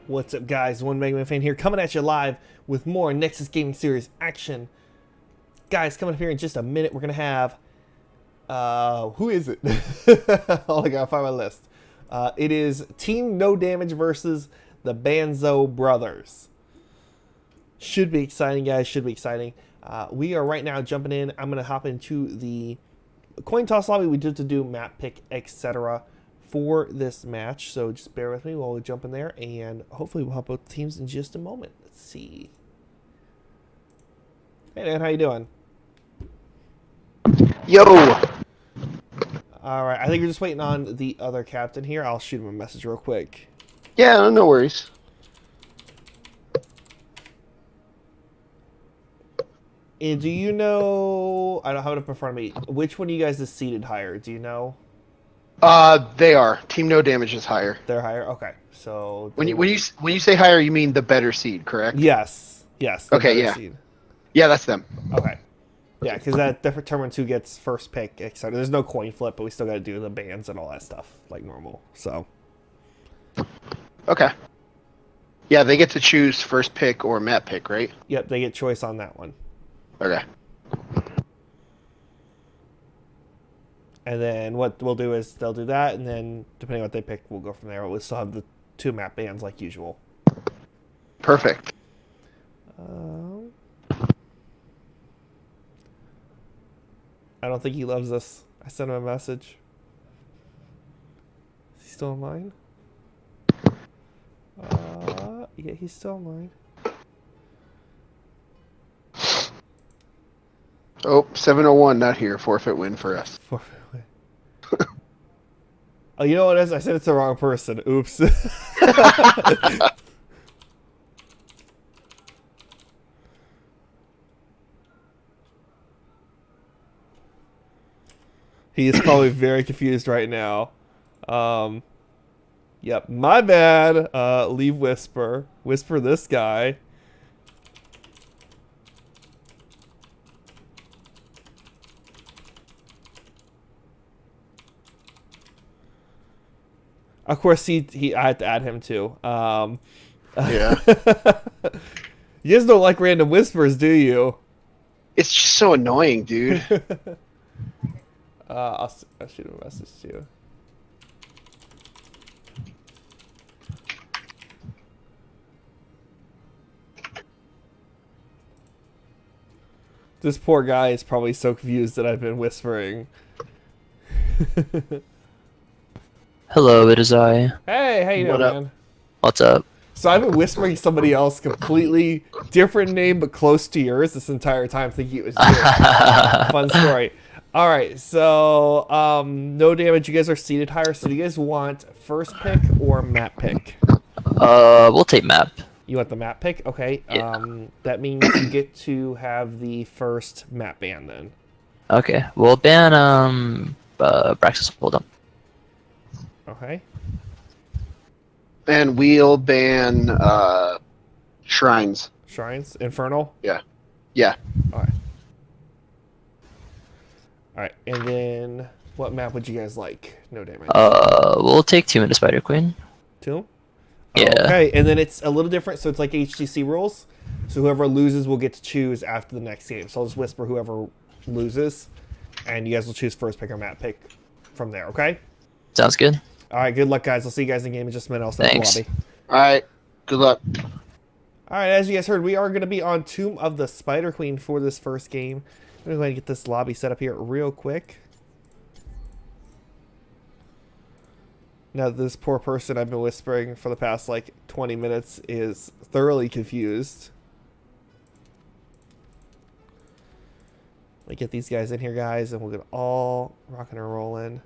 What's up, guys? One Mega Man fan here, coming at you live with more Nexus Gaming Series action. Guys, coming up here in just a minute, we're gonna have who is it? Oh, I gotta find my list. It is Team No Damage versus the Banzo brothers. Should be exciting, guys. Should be exciting. We are right now jumping in. I'm gonna hop into the coin toss lobby. We did to do map pick, etc. for this match, so just bear with me while we jump in there, and hopefully we'll help both teams in just a moment. Let's see. Hey man, how you doing? Yo! All right, I think we're just waiting on the other captain here. I'll shoot him a message real quick. Yeah, no worries. And do you know? I don't have it up in front of me. Which one of you guys is seated higher? Do you know? They are. Team No Damage is higher. They're higher. Okay, so When you say higher, you mean the better seed, correct? yes, the Okay, better yeah. seed. Yeah, that's them. Okay. Yeah, because that determines who gets first pick, etc. There's no coin flip, but we still got to do the bands and all that stuff like normal. So. Okay. Yeah, they get to choose first pick or map pick, right? Yep, they get choice on that one. Okay. And then what we'll do is they'll do that, and then depending on what they pick, we'll go from there. We'll still have the two map bands like usual. Perfect. I don't think he loves us. I sent him a message. Is he still online? Yeah, he's still online. Oh, 701, not here. Forfeit win for us. Oh, you know what it is? I said it's the wrong person. Oops. He is probably very confused right now. Yep, my bad. Leave Whisper. Whisper this guy. Of course, I had to add him too. Yeah. You guys don't like random whispers, do you? It's just so annoying, dude. I'll shoot him a message too. This poor guy is probably so confused that I've been whispering. Hello, it is I. Hey, how you doing, What up? man? What's up? So I've been whispering somebody else, completely different name but close to yours this entire time, thinking it was you. Fun story. All right, so no damage. You guys are seated higher. So do you guys want first pick or map pick? We'll take map. You want the map pick? Okay. Yeah. That means you get to have the first map ban then. Okay, we'll ban Braxis. Hold on. Okay. And we'll ban shrines. Shrines, Infernal. Yeah. All right. All right, and then what map would you guys like? No damage. We'll take 2 minute Spider Queen. Two. Yeah. Okay, and then it's a little different, so it's like HTC rules. So whoever loses will get to choose after the next game. So I'll just whisper whoever loses, and you guys will choose first pick or map pick from there, okay? Sounds good. All right, good luck, guys. I'll see you guys in game in just a minute. I'll set up the Thanks. lobby. Alright. Good luck. All right, as you guys heard, we are going to be on Tomb of the Spider Queen for this first game. I'm going to get this lobby set up here real quick. Now, this poor person I've been whispering for the past, like, 20 minutes is thoroughly confused. Let me get these guys in here, guys, and we'll get all rocking and rolling.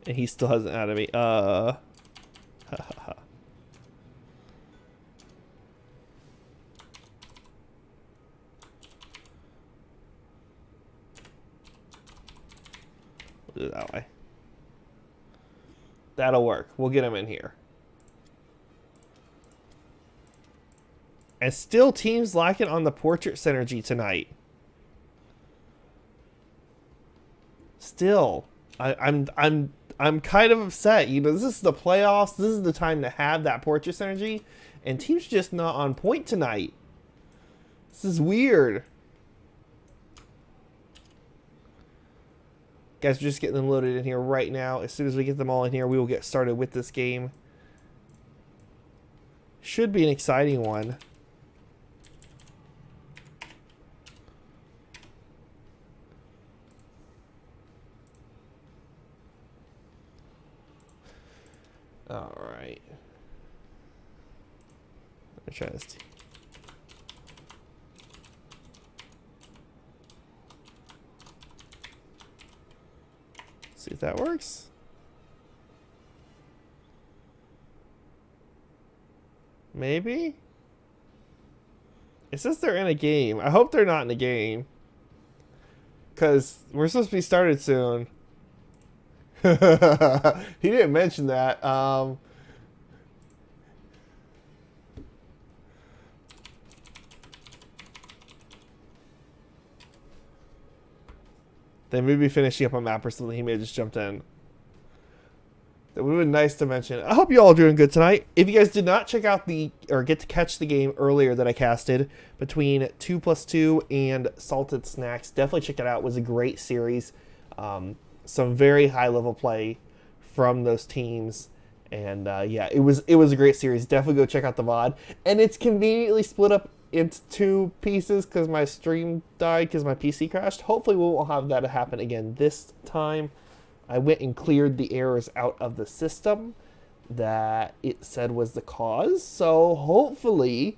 And he still hasn't added me. We'll do it that way. That'll work. We'll get him in here. And still teams lacking on the portrait synergy tonight. Still. I'm kind of upset. You know, this is the playoffs. This is the time to have that portrait synergy. And teams just not on point tonight. This is weird. Guys, we're just getting them loaded in here right now. As soon as we get them all in here, we will get started with this game. Should be an exciting one. All right. Let me try this. See if that works. Maybe? It says they're in a game. I hope they're not in a game. Because we're supposed to be started soon. He didn't mention that. They may be finishing up a map or something. He may have just jumped in. That would have been nice to mention. I hope you all are doing good tonight. If you guys did not check out or get to catch the game earlier that I casted between 2+2 and Salted Snacks, definitely check it out. It was a great series. Some very high level play from those teams. And yeah, it was a great series. Definitely go check out the VOD. And it's conveniently split up into 2 pieces because my stream died because my PC crashed. Hopefully we won't have that happen again this time. I went and cleared the errors out of the system that it said was the cause. So hopefully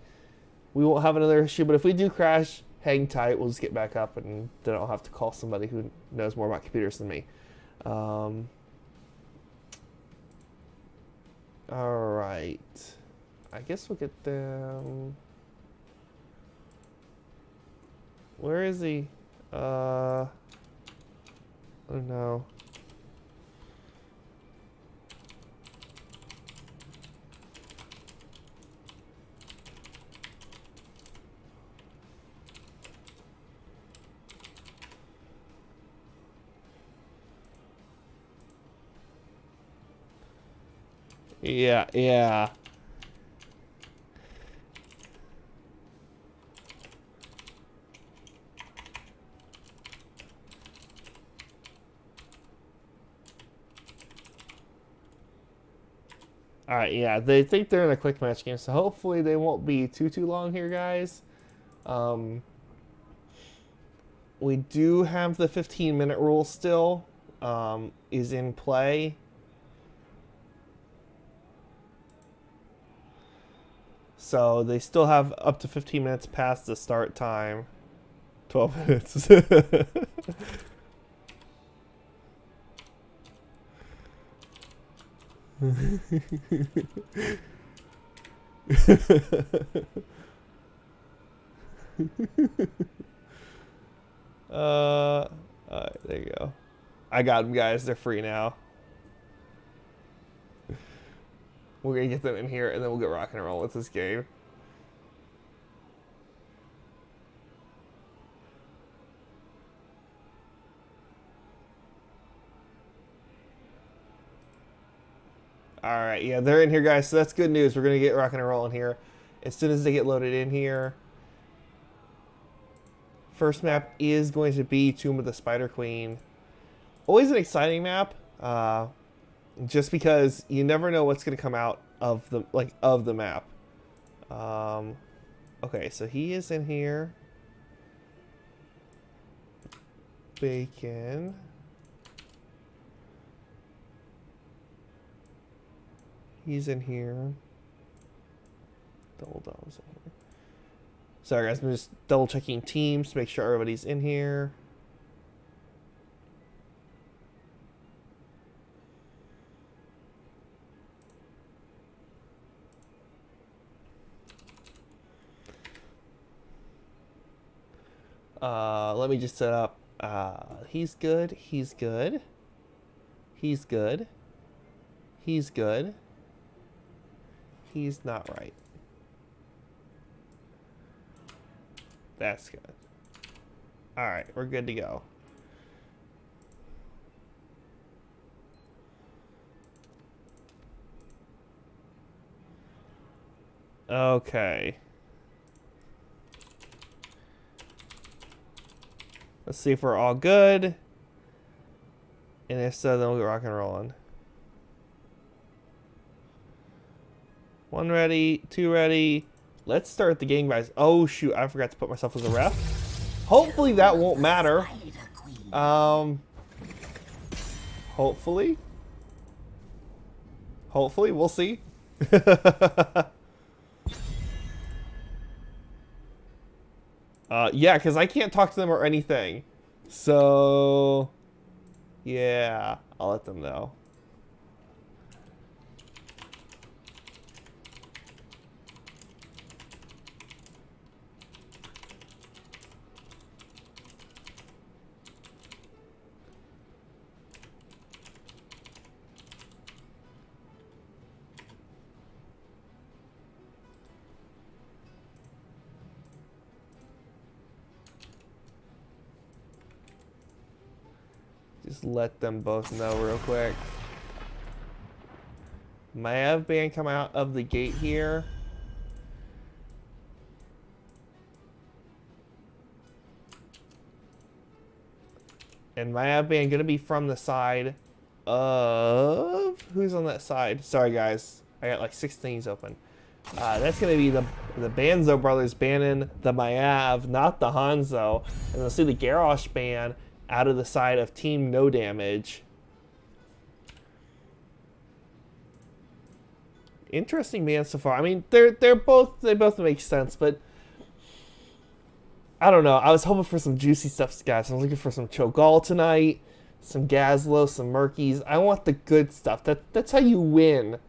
we won't have another issue. But if we do crash, hang tight. We'll just get back up and then I'll have to call somebody who knows more about computers than me. All right. I guess we'll get them. Where is he? Oh no. Yeah. Alright, yeah, they think they're in a quick match game, so hopefully they won't be too long here, guys. We do have the 15-minute rule still, is in play. So they still have up to 15 minutes past the start time. 12 minutes. Alright, there you go. I got them, guys. They're free now. We're gonna get them in here, and then we'll get rocking and roll with this game. Alright, yeah, they're in here, guys, so that's good news. We're gonna get rocking and rolling here as soon as they get loaded in here. First map is going to be Tomb of the Spider Queen. Always an exciting map. Just because you never know what's going to come out of the map. Okay, so he is in here. Bacon. He's in here. Double dogs in here. Sorry guys, I'm just double checking teams to make sure everybody's in here. Let me just set up. He's good. He's good. He's good. He's good. He's not right. That's good. Alright, we're good to go. Okay. Let's see if we're all good. And if so, then we'll get rock and rolling. 1 ready, 2 ready. Let's start the game, guys. Oh, shoot. I forgot to put myself as a ref. Hopefully that won't matter. Hopefully. Hopefully, we'll see. Yeah, because I can't talk to them or anything. So, yeah, I'll let them know. Just let them both know real quick. Mayav band come out of the gate here. And Mayav band gonna be from the side of... Who's on that side? Sorry guys, I got like 6 things open. That's gonna be the Banzo brothers banning the Mayav, not the Hanzo. And you'll see the Garrosh band out of the side of Team No Damage. Interesting man so far. I mean, they both make sense, but I don't know. I was hoping for some juicy stuff, guys. I was looking for some Cho'Gall tonight, some Gazlo, some Murkies. I want the good stuff. That's how you win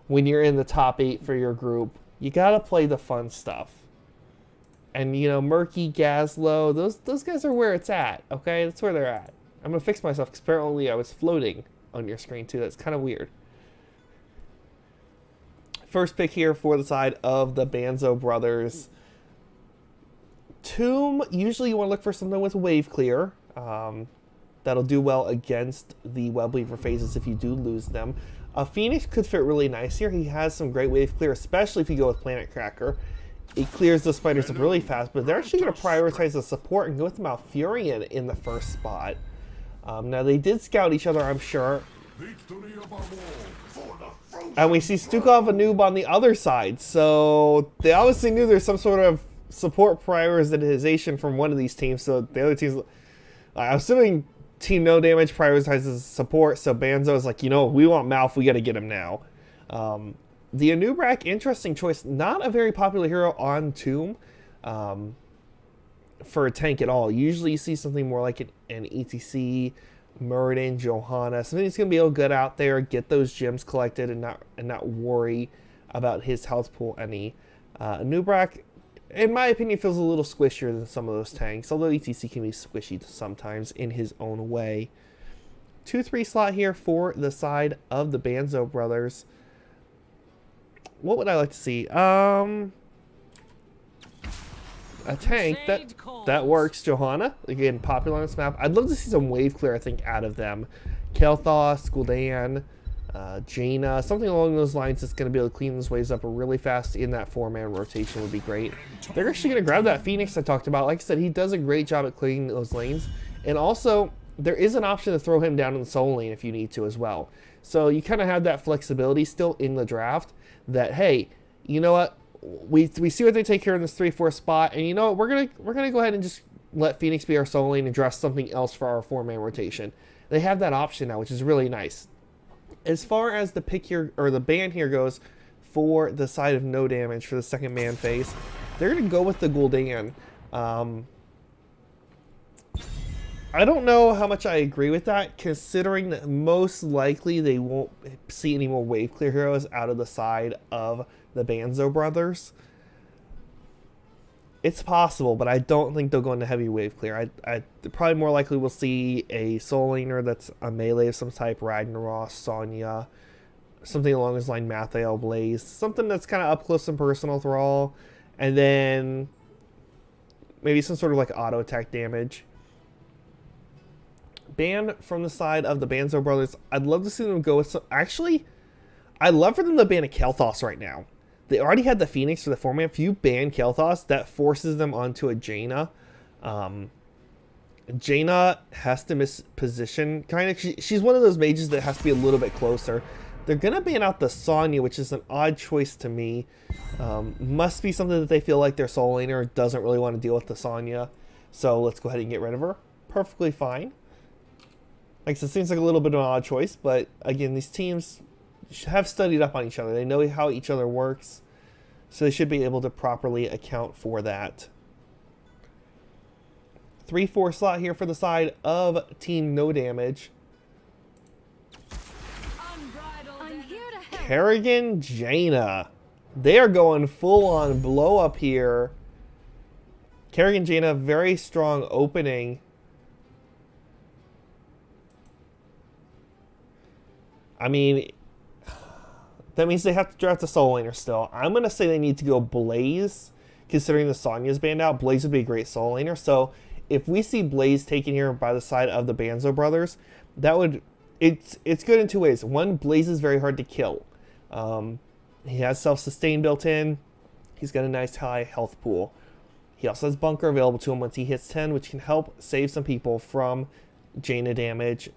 when you're in the top 8 for your group. You gotta play the fun stuff. And, you know, Murky, Gazlo, those guys are where it's at, okay? That's where they're at. I'm going to fix myself because apparently I was floating on your screen, too. That's kind of weird. First pick here for the side of the Banzo brothers. Tomb, usually you want to look for something with wave clear. That'll do well against the Web Weaver phases if you do lose them. Phoenix could fit really nice here. He has some great wave clear, especially if you go with Planet Cracker. It clears the spiders up really fast, but they're actually going to prioritize the support and go with Malfurion in the first spot. Now, they did scout each other, I'm sure. And we see Stukov and Noob on the other side, so they obviously knew there's some sort of support prioritization from one of these teams, so the other teams... I'm assuming Team No Damage prioritizes support, so Banzo is like, you know, we want Malf, we got to get him now. The Anubrak, interesting choice. Not a very popular hero on Tomb for a tank at all. Usually you see something more like an ETC, Muradin, Johanna. Something that's going to be able to get out there, get those gems collected, and not worry about his health pool any. Anubrak, in my opinion, feels a little squishier than some of those tanks, although ETC can be squishy sometimes in his own way. 2-3 slot here for the side of the Banzo brothers. What would I like to see? A tank that works. Johanna, again, popular on this map. I'd love to see some wave clear, I think, out of them. Kel'Thas, Gul'dan, Jaina, something along those lines that's going to be able to clean those waves up really fast in that 4-man rotation would be great. They're actually going to grab that Phoenix I talked about. Like I said, he does a great job at cleaning those lanes. And also, there is an option to throw him down in the solo lane if you need to as well. So you kind of have that flexibility still in the draft that, hey, you know what? We see what they take here in this 3-4 spot, and you know what? We're gonna go ahead and just let Phoenix be our solo lane and draft something else for our 4-man rotation. They have that option now, which is really nice. As far as the pick here, or the ban here goes, for the side of No Damage for the second man phase, they're gonna go with the Gul'dan. I don't know how much I agree with that, considering that most likely they won't see any more wave clear heroes out of the side of the Banzo brothers. It's possible, but I don't think they'll go into heavy wave clear. I probably more likely will see a soul laner that's a melee of some type, Ragnaros, Sonya, something along this line, Mathael, Blaze, something that's kind of up close and personal Thrall, and then Maybe some sort of like auto attack damage. Ban from the side of the Banzo brothers. I'd love to see them go with some... Actually, I'd love for them to ban a Kael'thas right now. They already had the Phoenix for the format. If you ban Kael'thas, that forces them onto a Jaina. Jaina has to miss position, kind of. She's one of those mages that has to be a little bit closer. They're going to ban out the Sonya, which is an odd choice to me. Must be something that they feel like their soul laner doesn't really want to deal with the Sonya. So let's go ahead and get rid of her. Perfectly fine. Like I said, it seems like a little bit of an odd choice, but again, these teams have studied up on each other. They know how each other works, so they should be able to properly account for that. 3-4 slot here for the side of Team No Damage. Kerrigan, Jaina. They are going full on blow up here. Kerrigan, Jaina, very strong opening. I mean, that means they have to draft a soul laner still. I'm going to say they need to go Blaze, considering the Sonya's banned out. Blaze would be a great soul laner. So if we see Blaze taken here by the side of the Banzo brothers, that would... It's good in two ways. One, Blaze is very hard to kill. He has self-sustain built in. He's got a nice high health pool. He also has Bunker available to him once he hits 10, which can help save some people from Jaina damage.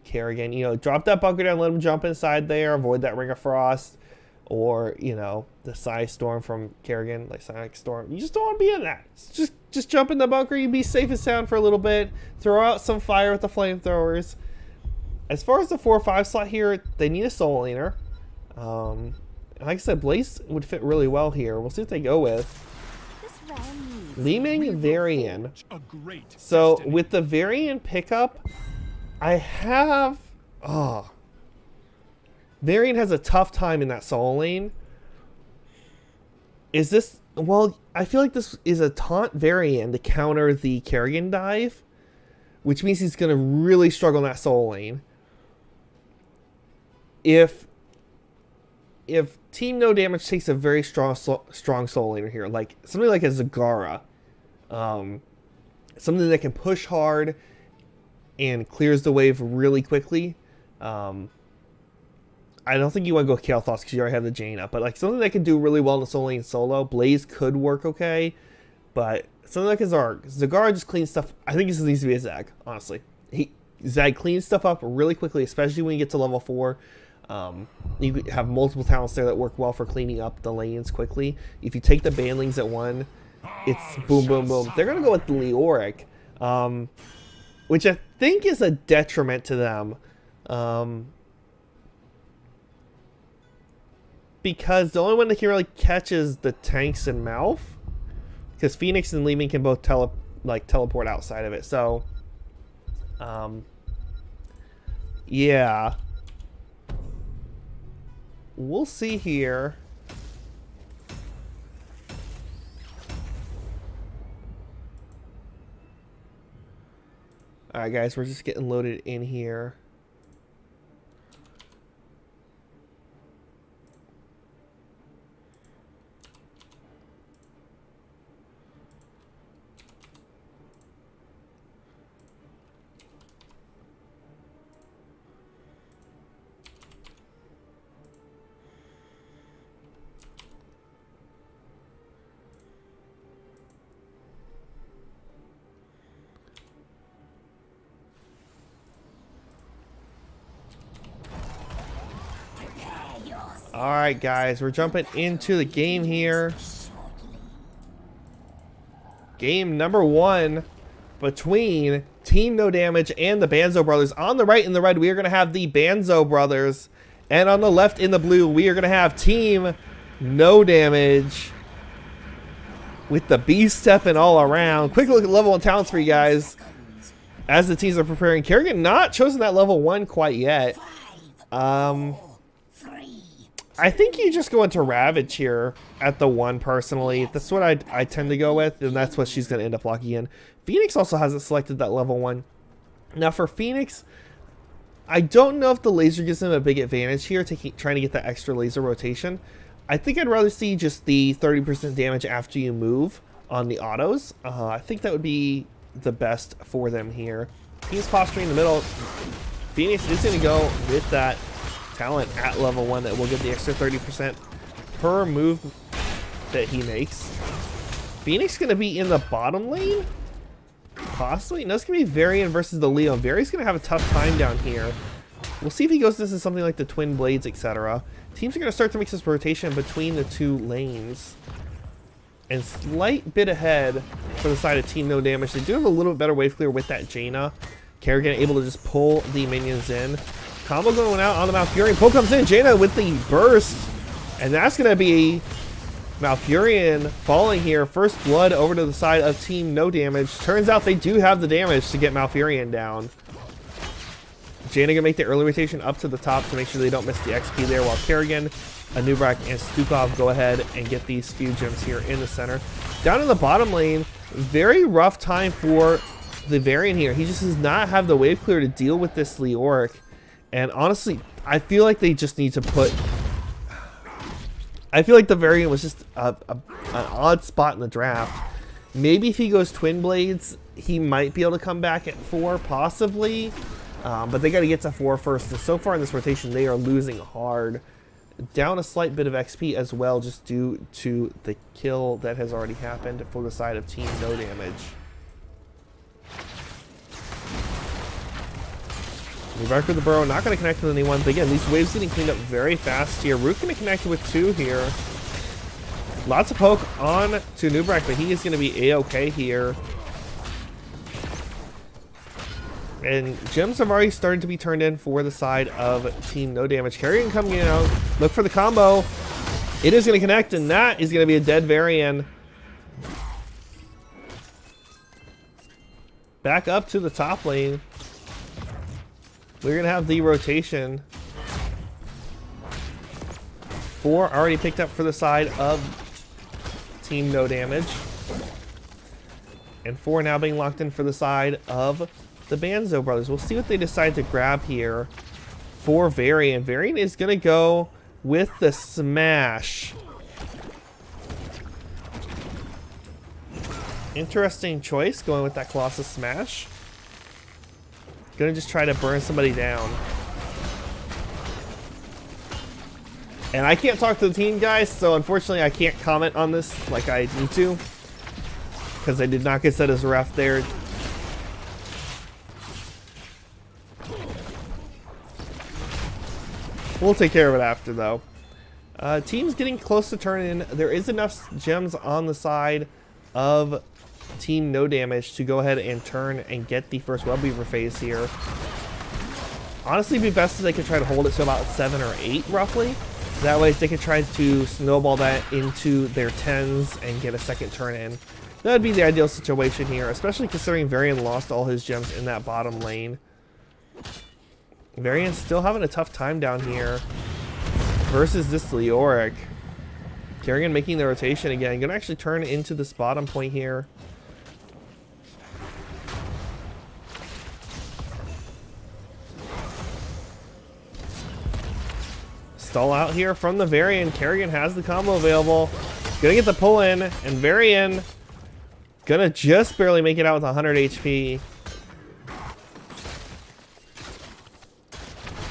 Kerrigan, you know, drop that Bunker down, let him jump inside there, avoid that Ring of Frost, or, you know, the Psy Storm from Kerrigan, like Sonic Storm. You just don't want to be in that. Just jump in the bunker, you be safe and sound for a little bit, throw out some fire with the flamethrowers. As far as the 4-5 slot here, they need a soul laner. Like I said, Blaze would fit really well here. We'll see what they go with. Li Ming Varian. So with the Varian pickup, I have... Oh. Varian has a tough time in that soul lane. Is this... Well, I feel like this is a taunt Varian to counter the Kerrigan dive, which means he's going to really struggle in that soul lane. If Team No Damage takes a very strong soul laner here, like something like a Zagara, something that can push hard and clears the wave really quickly, I don't think you want to go Kael'thas because you already have the Jaina, but like something that can do really well in the soul lane solo. Blaze could work okay, but something like a Zagara just cleans stuff. I think this needs to be a Zag, honestly. Zag cleans stuff up really quickly, especially when you get to level 4. You have multiple talents there that work well for cleaning up the lanes quickly. If you take the banlings at 1, it's boom, boom, boom. They're going to go with the Leoric, which I think is a detriment to them. Because the only one that can really catch is the tanks and Malf. Because Phoenix and Li Ming can both teleport outside of it. So, yeah. We'll see here. Alright guys, we're just getting loaded in here. Alright guys, we're jumping into the game here. Game number 1 between Team No Damage and the Banzo brothers. On the right in the red, we are going to have the Banzo brothers. And on the left in the blue, we are going to have Team No Damage. With the beast stepping all around. Quick look at level 1 talents for you guys. As the teams are preparing. Kerrigan not chosen that level 1 quite yet. I think you just go into Ravage here at the 1 personally. That's what I tend to go with, and that's what she's going to end up locking in. Phoenix also hasn't selected that level 1. Now for Phoenix, I don't know if the laser gives them a big advantage here, trying to get that extra laser rotation. I think I'd rather see just the 30% damage after you move on the autos. I think that would be the best for them here. Team's posturing in the middle. Phoenix is going to go with that talent at level 1 that will get the extra 30% per move that he makes. Phoenix going to be in the bottom lane? Possibly? No, it's going to be Varian versus the Leo. Varian's going to have a tough time down here. We'll see if he goes into something like the Twin Blades, etc. Teams are going to start to make this rotation between the two lanes. And slight bit ahead for the side of Team No Damage. They do have a little bit better wave clear with that Jaina. Kerrigan able to just pull the minions in. Combo going out on the Malfurion. Poke comes in. Jaina with the burst. And that's going to be Malfurion falling here. First blood over to the side of Team No Damage. Turns out they do have the damage to get Malfurion down. Jaina going to make the early rotation up to the top to make sure they don't miss the XP there, while Kerrigan, Anubrak, and Stukov go ahead and get these few gems here in the center. Down in the bottom lane, very rough time for the Varian here. He just does not have the wave clear to deal with this Leoric. And honestly, I feel like they just need to put... I feel like the Varian was just an odd spot in the draft. Maybe if he goes Twin Blades, he might be able to come back at 4, possibly. But they got to get to 4 first. And so far in this rotation, they are losing hard. Down a slight bit of XP as well, just due to the kill that has already happened for the side of Team No Damage. Move back with the burrow, not going to connect with anyone. But again, these waves getting cleaned up very fast here. Root going to connect with 2 here. Lots of poke on to Nubrak, but he is going to be A-okay here. And gems have already started to be turned in for the side of Team No Damage. Kerrigan coming out. Look for the combo. It is going to connect, and that is going to be a dead Varian. Back up to the top lane. We're going to have the rotation. 4 already picked up for the side of Team No Damage. And 4 now being locked in for the side of the Banzo brothers. We'll see what they decide to grab here for Varian. Varian is going to go with the Smash. Interesting choice going with that Colossus Smash. Gonna just try to burn somebody down. And I can't talk to the team, guys, so unfortunately I can't comment on this like I need to, because I did not get set as a ref there. We'll take care of it after, though. Team's getting close to turn in. There is enough gems on the side of Team No Damage to go ahead and turn and get the first Web Weaver phase here. Honestly, it'd be best if they could try to hold it to about 7 or 8, roughly. That way, they could try to snowball that into their 10s and get a second turn in. That would be the ideal situation here, especially considering Varian lost all his gems in that bottom lane. Varian's still having a tough time down here versus this Leoric. Kerrigan making the rotation again. Gonna actually turn into this bottom point here. Stall out here from the Varian. Kerrigan has the combo available. Gonna get the pull in, and Varian gonna just barely make it out with 100 HP.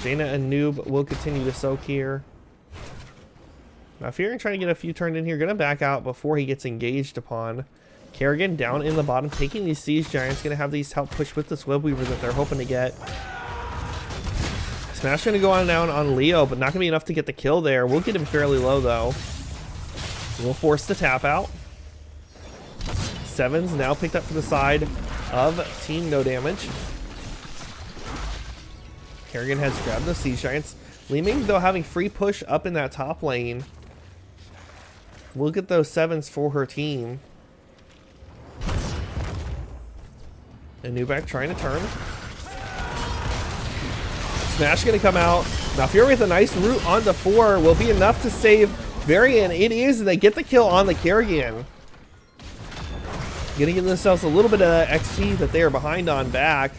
Jaina and Noob will continue to soak here. Now Fearing trying to get a few turned in here. Gonna back out before he gets engaged upon. Kerrigan down in the bottom, taking these Siege Giants. Gonna have these help push with this Web Weaver that they're hoping to get. Smash gonna go on down on Leo, but not gonna be enough to get the kill there. We'll get him fairly low though. We'll force the tap out. 7's now picked up for the side of Team No Damage. Kerrigan has grabbed the Siege Giants. Li Ming, though, having free push up in that top lane. We'll get those 7's for her team. And Nubak trying to turn. Smash gonna come out. Now Fury with a nice root on the 4 will be enough to save Varian. It is, and they get the kill on the Kerrigan. Gonna give themselves a little bit of XP that they are behind on back.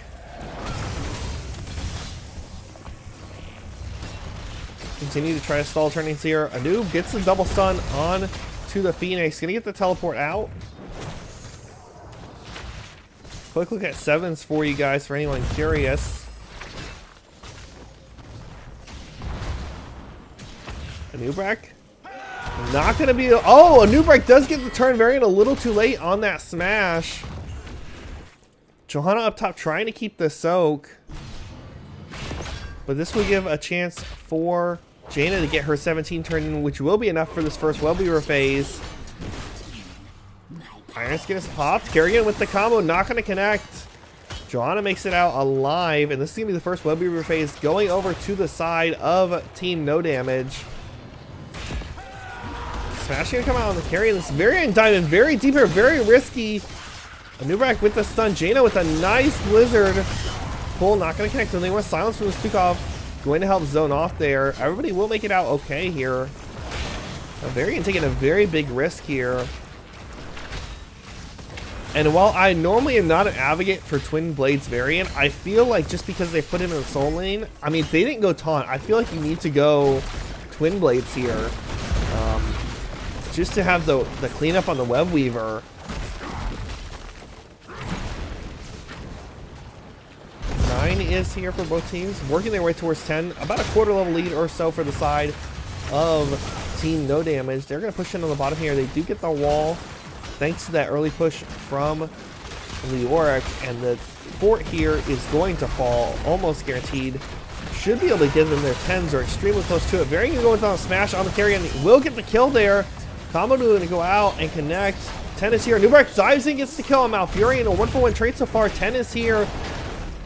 Continue to try to stall turnings here. Anub gets the double stun on to the Phoenix. Gonna get the teleport out. Quick look at sevens for you guys for anyone curious. A Nubrak? Not going to be... Oh, a Nubrak does get the turn variant a little too late on that smash. Johanna up top trying to keep the soak. But this will give a chance for Jaina to get her 17 turn in, which will be enough for this first web weaver phase. Iron Skin is popped. Kerrigan with the combo, not going to connect. Johanna makes it out alive, and this is going to be the first web weaver phase going over to the side of Team No Damage. Smash going to come out on the carry. This Variant Diamond, very deep here, very risky. A Nubrak with the stun. Jaina with a nice Blizzard. Pull, not going to connect. They want silence from the Stukov. Going to help zone off there. Everybody will make it out okay here. A Variant taking a very big risk here. And while I normally am not an advocate for Twin Blades Variant, I feel like just because they put him in the soul lane, I mean, they didn't go taunt. I feel like you need to go Twin Blades here. Just to have the cleanup on the Web Weaver. Nine is here for both teams, working their way towards 10. About a quarter level lead or so for the side of Team No Damage. They're going to push in on the bottom here. They do get the wall thanks to that early push from Leoric, and the fort here is going to fall almost guaranteed. Should be able to give them their 10s or extremely close to it. Very going to go with a smash on the carry and will get the kill there. Combo going to go out and connect. 10 is here. Nubrak dives in, gets the kill on Malfurion. A 1-for-1 trade so far. 10 is here.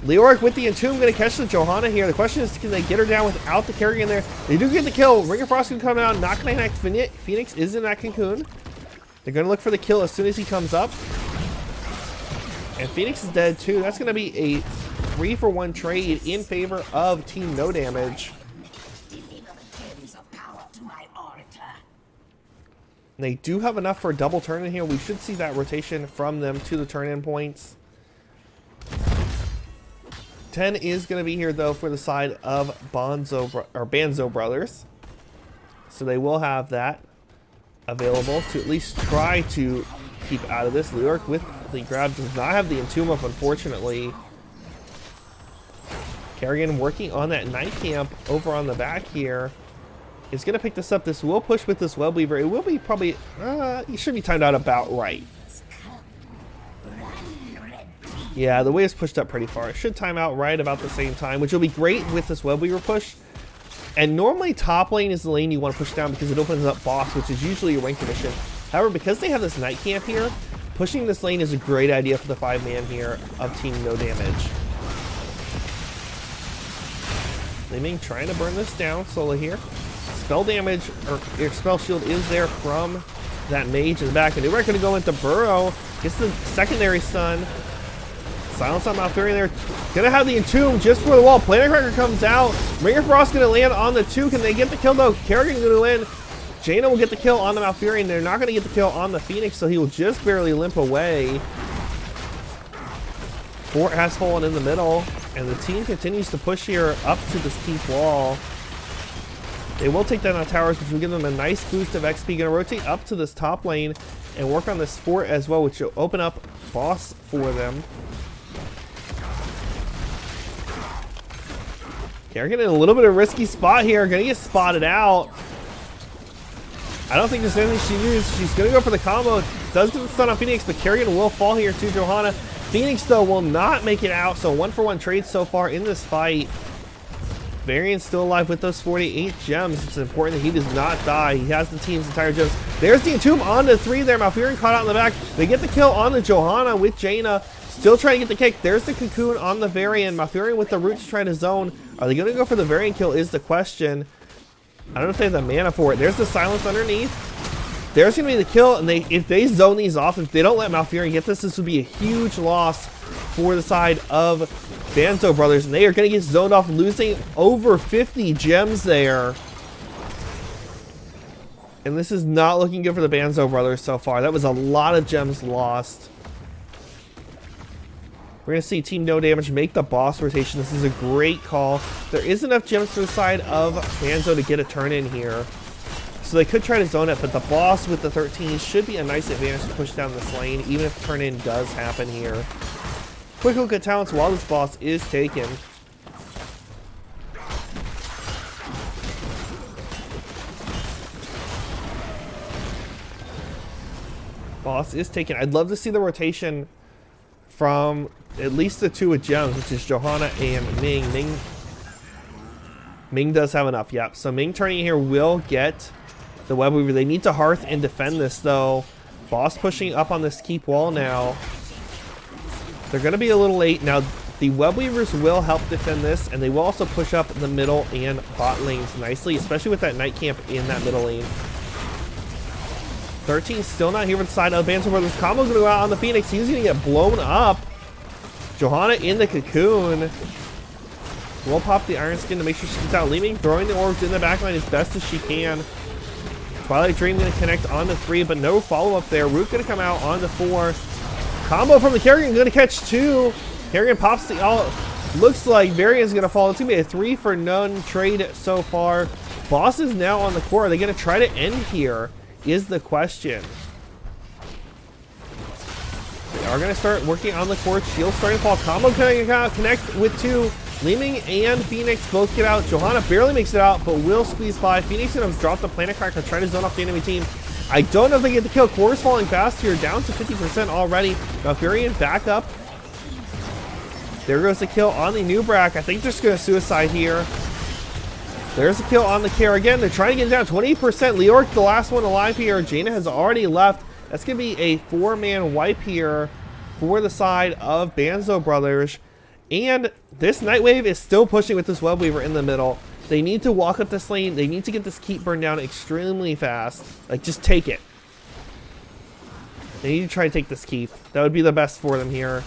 Leoric with the Entomb going to catch the Johanna here. The question is, can they get her down without the carry in there? They do get the kill. Ring of Frost can come out. Not going to connect. Phoenix is in that cocoon. They're going to look for the kill as soon as he comes up. And Phoenix is dead too. That's going to be a 3-for-1 trade in favor of Team No Damage. They do have enough for a double turn in here. We should see that rotation from them to the turn-in points. 10 is going to be here, though, for the side of Banzo Brothers. So they will have that available to at least try to keep out of this. Leoric with the grab does not have the Entomb up, unfortunately. Kerrigan working on that Night Camp over on the back here. Is going to pick this up. This will push with this Web Weaver. It will be probably, it should be timed out about right. Yeah, the way it's pushed up pretty far. It should time out right about the same time, which will be great with this Web Weaver push. And normally top lane is the lane you want to push down because it opens up boss, which is usually your win condition. However, because they have this Night Camp here, pushing this lane is a great idea for the 5-man here of Team No Damage. Liming trying to burn this down slowly here. Spell damage, or spell shield is there from that mage in the back. And we're going to go into Burrow. Gets the secondary stun. Silence on Malfurion there. Gonna have the Entomb just for the wall. Planet Cracker comes out. Ringer Frost gonna land on the 2. Can they get the kill though? Kerrigan gonna win. Jaina will get the kill on the Malfurion. They're not gonna get the kill on the Phoenix, so he will just barely limp away. Fort has fallen in the middle, and the team continues to push here up to this keep wall. They will take down on towers, which will give them a nice boost of XP. Gonna rotate up to this top lane and work on this fort as well, which will open up boss for them. Kerrigan in a little bit of a risky spot here. Gonna get spotted out. I don't think there's anything she uses. She's gonna go for the combo. Does get the stun on Phoenix, but Kerrigan will fall here to Johanna. Phoenix, though, will not make it out. So 1-for-1 trade so far in this fight. Variant's still alive with those 48 gems. It's important that he does not die. He has the team's entire gems. There's the Entomb on the 3 there. Malfurion caught out in the back. They get the kill on the Johanna with Jaina. Still trying to get the kick. There's the Cocoon on the Variant. Malfurion with the roots trying to zone. Are they going to go for the Variant kill is the question. I don't know if they have the mana for it. There's the silence underneath. There's going to be the kill, and if they zone these off, if they don't let Malfurion get this would be a huge loss for the side of Banzo Brothers, and they are going to get zoned off, losing over 50 gems there. And this is not looking good for the Banzo Brothers so far. That was a lot of gems lost. We're going to see Team No Damage make the boss rotation. This is a great call. There is enough gems for the side of Banzo to get a turn in here. So they could try to zone it, but the boss with the 13 should be a nice advantage to push down this lane, even if turn in does happen here. Quick look at talents while this boss is taken. Boss is taken. I'd love to see the rotation from at least the two with gems, which is Johanna and Ming. Ming does have enough, yep. So Ming turning here will get the web weaver. They need to hearth and defend this though. Boss pushing up on this keep wall now. They're going to be a little late. Now, the web weavers will help defend this, and they will also push up the middle and bot lanes nicely, especially with that night camp in that middle lane. 13 still not here with the side of Banzo Brothers. Combo going to go out on the Phoenix. He's going to get blown up. Johanna in the cocoon. Will pop the Iron Skin to make sure she gets out. Leaving, throwing the orbs in the backline as best as she can. Twilight Dream going to connect on the 3, but no follow-up there. Root going to come out on the 4. Combo from the Kerrigan, going to catch 2. Kerrigan pops the ult. Looks like Varian's going to fall. It's going to be a 3 for none trade so far. Boss is now on the core. Are they going to try to end here? Is the question. They are going to start working on the core. Shield starting to fall. Combo connect with 2. Leeming and Phoenix both get out. Johanna barely makes it out, but will squeeze by. Phoenix going to drop the Planet Cracker, try to zone off the enemy team. I don't know if they get the kill. Core is falling fast here, down to 50% already. Now Furion back up. There goes the kill on the Nubrak. I think they're just going to suicide here. There's a kill on the Kerrigan. They're trying to get it down 20%. Leoric, the last one alive here. Jaina has already left. That's going to be a 4-man wipe here for the side of Banzo Brothers. And this Nightwave is still pushing with this Web Weaver in the middle. They need to walk up this lane. They need to get this keep burned down extremely fast. Like, just take it. They need to try to take this keep. That would be the best for them here.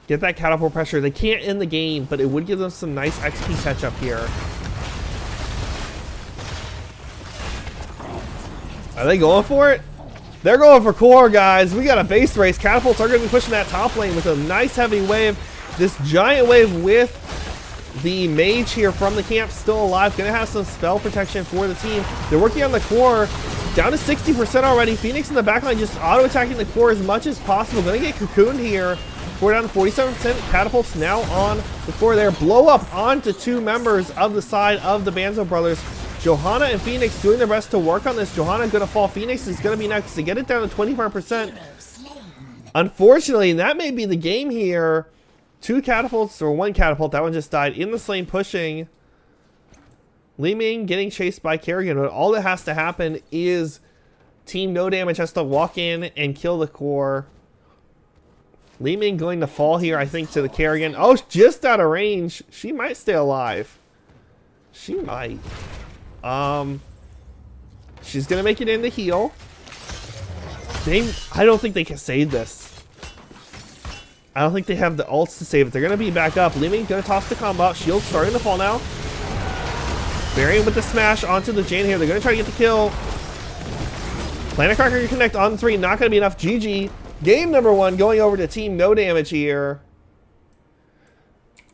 Get that catapult pressure. They can't end the game, but it would give them some nice XP catch up here. Are they going for it? They're going for core, guys. We got a base race. Catapults are going to be pushing that top lane with a nice heavy wave. This giant wave with the mage here from the camp still alive. Going to have some spell protection for the team. They're working on the core. Down to 60% already. Phoenix in the backline just auto-attacking the core as much as possible. Going to get cocooned here. We're down to 47%. Catapults now on the core there. Blow up onto 2 members of the side of the Banzo Brothers. Johanna and Phoenix doing their best to work on this. Johanna going to fall. Phoenix is going to be next to get it down to 25%. Unfortunately, that may be the game here. 2 catapults, or 1 catapult. That one just died in the lane pushing. Li Ming getting chased by Kerrigan, but all that has to happen is Team No Damage has to walk in and kill the core. Li Ming going to fall here, I think, to the Kerrigan. Oh, just out of range. She might stay alive. She might. She's gonna make it in the heal. I don't think they can save this. I don't think they have the ults to save it. They're gonna be back up. Li Ming gonna toss the combo out. Shield starting to fall now. Varian with the smash onto the Jane here. They're gonna try to get the kill. Planet Cracker can connect on 3. Not gonna be enough. GG. Game number 1 going over to Team No Damage here.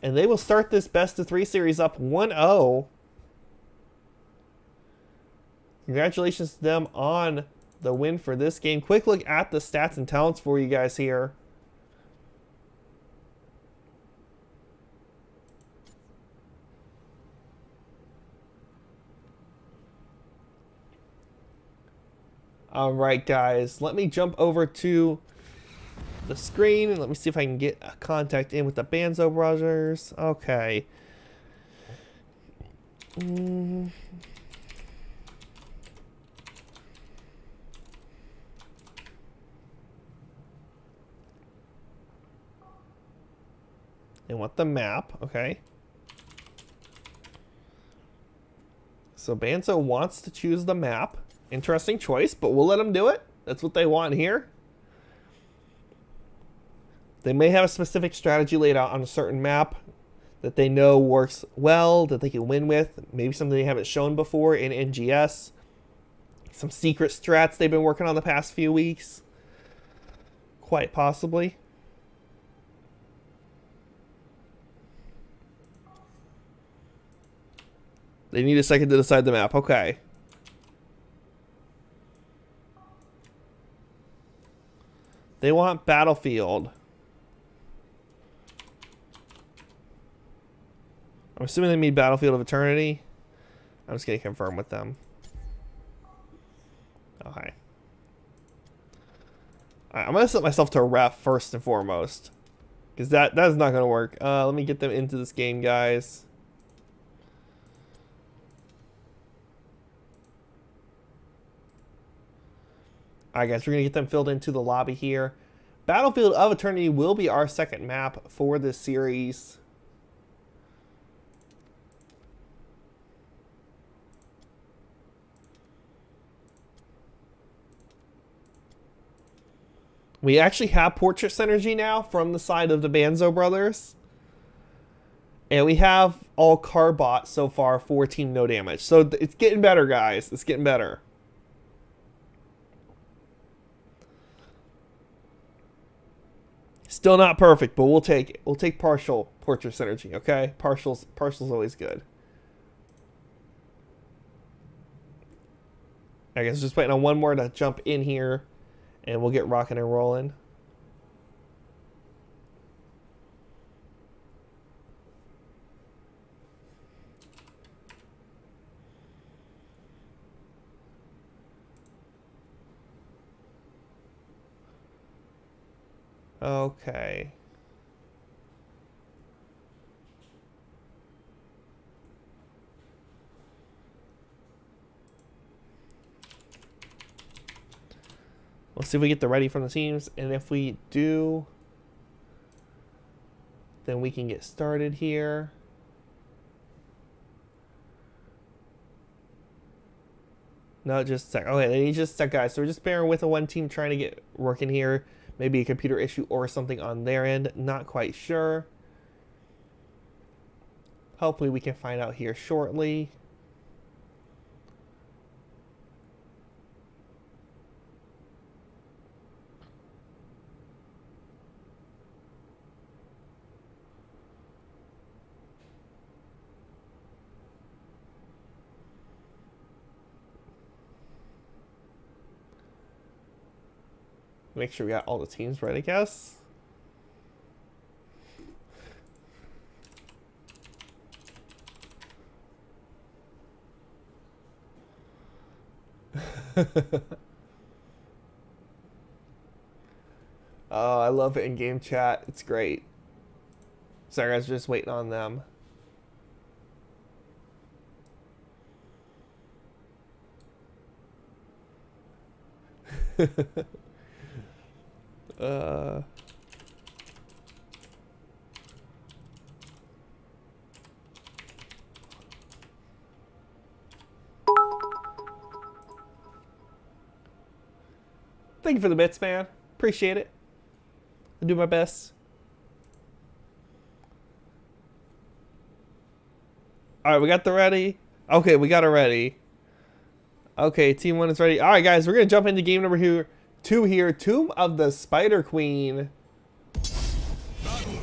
And they will start this best of 3 series up 1-0. Congratulations to them on the win for this game. Quick look at the stats and talents for you guys here. All right, guys, let me jump over to the screen and let me see if I can get a contact in with the Banzo Brothers. Okay. They want the map, okay. So Banzo wants to choose the map. Interesting choice, but we'll let them do it. That's what they want here. They may have a specific strategy laid out on a certain map that they know works well, that they can win with. Maybe something they haven't shown before in NGS. Some secret strats they've been working on the past few weeks. Quite possibly. They need a second to decide the map. Okay. They want Battlefield. I'm assuming they mean Battlefield of Eternity. I'm just going to confirm with them. Okay. Alright, I'm going to set myself to a ref first and foremost. Because that is not going to work. Let me get them into this game, guys. Alright, guys, we're going to get them filled into the lobby here. Battlefield of Eternity will be our second map for this series. We actually have Portrait Synergy now from the side of the Banzo brothers. And we have all car bots so far for Team No Damage. So it's getting better, guys. It's getting better. Still not perfect, but we'll take it. We'll take partial Portrait Synergy, okay? Partial's always good. I guess just waiting on one more to jump in here. And we'll get rocking and rolling. Okay. Let's see if we get the ready from the teams, and if we do, then we can get started here. No, just a sec. Okay, they need just a sec, guys. So we're just bearing with the one team trying to get working here. Maybe a computer issue or something on their end. Not quite sure. Hopefully we can find out here shortly. Make sure we got all the teams ready, I guess. Oh, I love it in game chat. It's great. Sorry, guys, just waiting on them. Thank you for the bits, man. Appreciate it. I'll do my best. Alright, we got the ready. Okay, we got it ready. Okay, team 1 is ready. Alright, guys, we're going to jump into game number 2 here. Tomb of the Spider Queen. Battlefield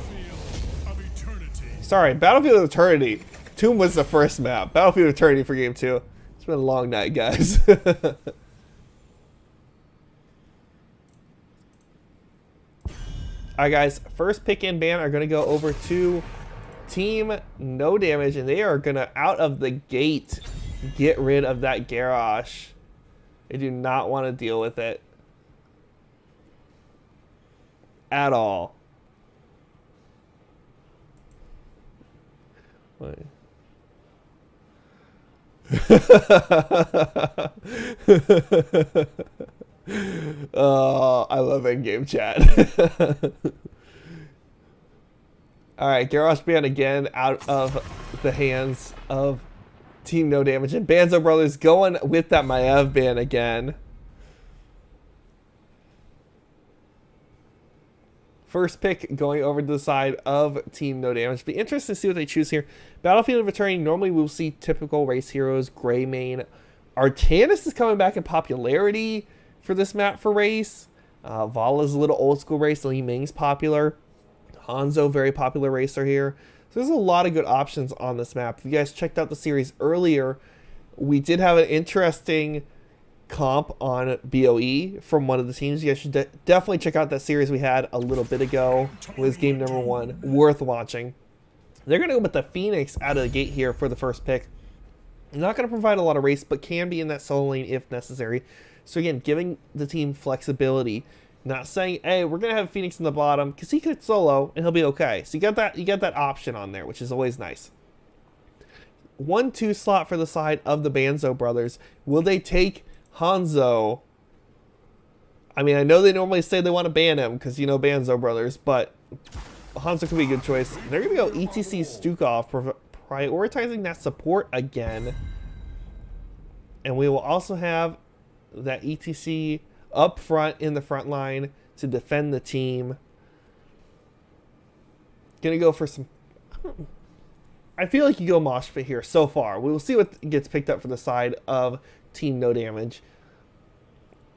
of Eternity. Sorry, Battlefield of Eternity. Tomb was the first map. Battlefield of Eternity for game 2. It's been a long night, guys. Alright, guys, first pick and ban are going to go over to Team No Damage, and they are going to, out of the gate, get rid of that garage. They do not want to deal with it at all. Wait. Oh, I love in-game chat. Alright, Garage Band again out of the hands of Team No Damage. And Banzo Brothers going with that Maev ban again. First pick going over to the side of Team No Damage. Be interesting to see what they choose here. Battlefield of Eternity, normally we'll see typical race heroes, Greymane. Artanis is coming back in popularity for this map for race. Vala's a little old school race. Li Ming's popular. Hanzo, very popular racer here. So there's a lot of good options on this map. If you guys checked out the series earlier, we did have an interesting comp on BOE from one of the teams. You guys should definitely check out that series we had a little bit ago. It was game number 1. Worth watching. They're going to go with the Phoenix out of the gate here for the first pick. Not going to provide a lot of race, but can be in that solo lane if necessary. So again, giving the team flexibility. Not saying, hey, we're going to have Phoenix in the bottom, because he could solo and he'll be okay. So you got that option on there, which is always nice. 1-2 slot for the side of the Banzo brothers. Will they take Hanzo? I mean, I know they normally say they want to ban him because, you know, Banzo brothers, but Hanzo could be a good choice. They're going to go ETC Stukov, prioritizing that support again. And we will also have that ETC up front in the front line to defend the team. Going to go for some... I feel like you go Mosh Pit here so far. We will see what gets picked up for the side of Team No Damage.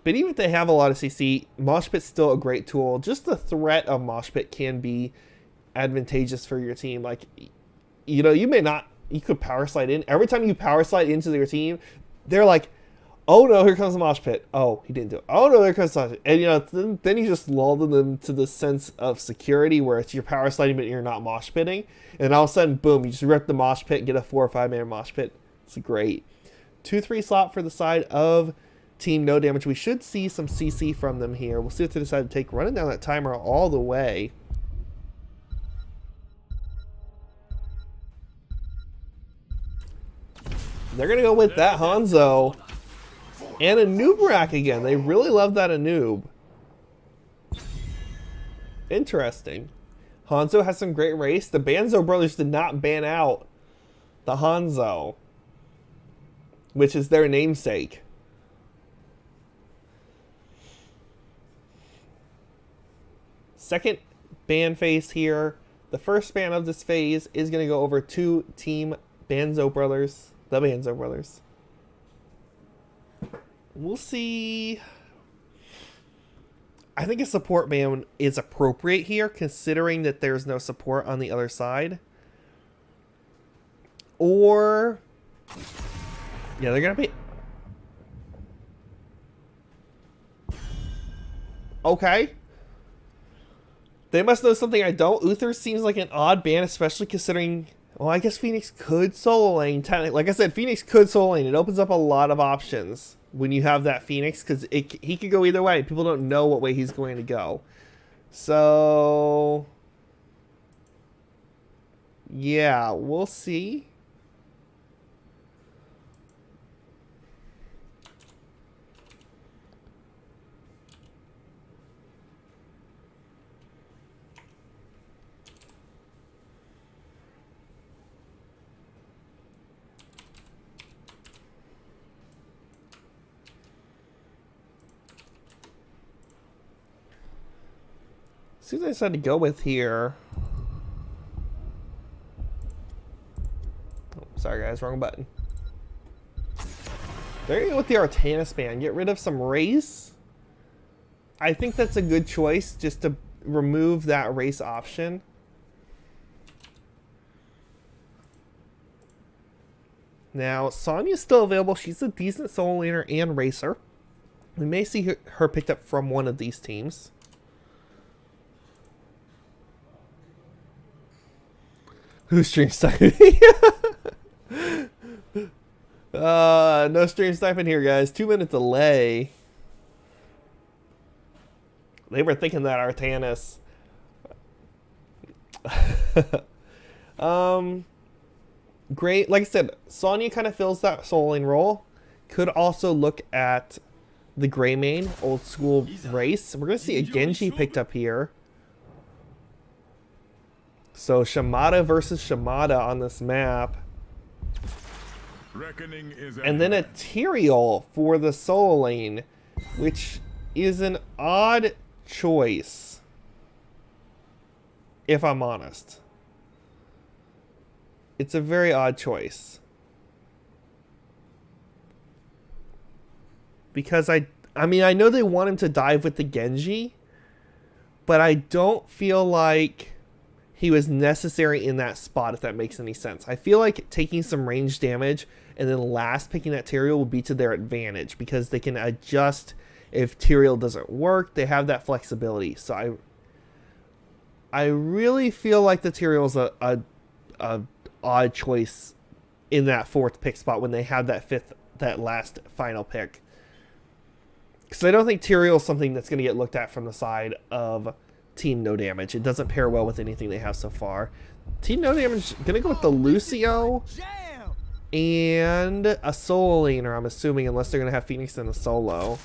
But even if they have a lot of CC, Mosh Pit's still a great tool. Just the threat of Mosh Pit can be advantageous for your team. Like, you know, you could power slide in. Every time you power slide into their team, they're like, oh no, here comes the Mosh Pit. Oh, he didn't do it. Oh no, there comes the Mosh Pit. And you know, then you just lull them to the sense of security where it's your power sliding, but you're not Mosh Pitting. And all of a sudden, boom, you just rip the Mosh Pit, get a 4 or 5 man Mosh Pit. It's great. 2-3 slot for the side of Team No Damage. We should see some CC from them here. We'll see what they decide to take. Running down that timer all the way. They're going to go with that Hanzo. And a noob rack again. They really love that Anoob. Interesting. Hanzo has some great race. The Banzo brothers did not ban out the Hanzo, which is their namesake. Second ban phase here. The first ban of this phase is going to go over to Team Banzo brothers. The Banzo brothers. We'll see. I think a support ban is appropriate here, considering that there's no support on the other side. Or... yeah, they're going to be... okay. They must know something I don't. Uther seems like an odd ban, especially considering... well, I guess Phoenix could solo lane. Like I said, Phoenix could solo lane. It opens up a lot of options when you have that Phoenix, because he could go either way. People don't know what way he's going to go. So... yeah, we'll see. See what I decided to go with here. Oh, sorry guys, wrong button. There you go with the Artanis ban. Get rid of some race. I think that's a good choice, just to remove that race option. Now, Sonya's still available. She's a decent solo laner and racer. We may see her picked up from one of these teams. Who's stream sniping? No stream sniping here, guys. 2-minute delay. They were thinking that Artanis. Great. Like I said, Sonya kind of fills that solo lane role. Could also look at the Greymane, old school race. We're going to see a Genji picked up here. So Shimada versus Shimada on this map. And then a Tyrael for the solo lane, which is an odd choice, if I'm honest. It's a very odd choice. Because I mean, I know they want him to dive with the Genji, but I don't feel like he was necessary in that spot, if that makes any sense. I feel like taking some range damage and then last picking that Tyrael will be to their advantage, because they can adjust if Tyrael doesn't work. They have that flexibility. So I really feel like the Tyrael is a odd choice in that 4th pick spot when they had that last final pick. Because I don't think Tyrael is something that's going to get looked at from the side of Team No Damage. It doesn't pair well with anything they have so far. Team No Damage going to go with the Lucio and a solo laner, I'm assuming, unless they're going to have Phoenix in a solo.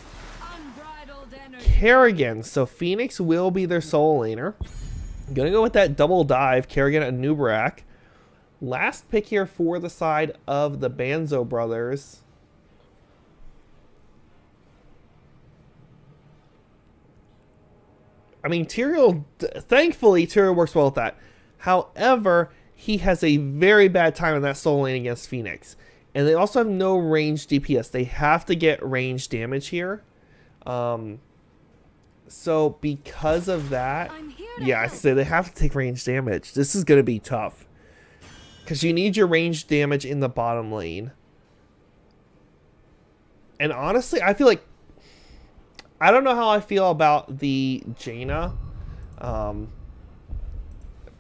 Kerrigan. So Phoenix will be their solo laner. Going to go with that double dive. Kerrigan and Nubrak. Last pick here for the side of the Banzo brothers. I mean, Tyrael, thankfully, Tyrael works well with that. However, he has a very bad time in that solo lane against Phoenix. And they also have no range DPS. They have to get range damage here. So because of that, yeah, I say they have to take range damage. This is going to be tough. Because you need your range damage in the bottom lane. And honestly, I feel like, I don't know how I feel about the Jaina,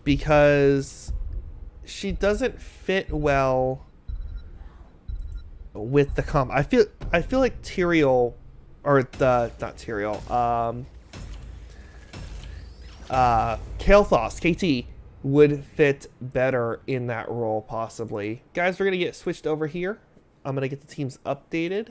because she doesn't fit well with the comp. I feel like Tyrael, or not Tyrael, Kael'thas, KT, would fit better in that role possibly. Guys, we're gonna get switched over here. I'm gonna get the teams updated.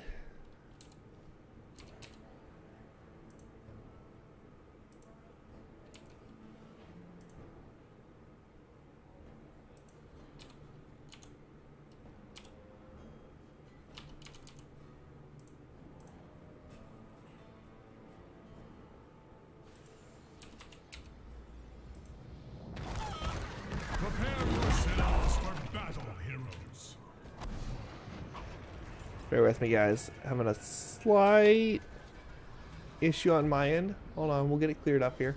Bear with me, guys. Having a slight issue on my end. Hold on, we'll get it cleared up here.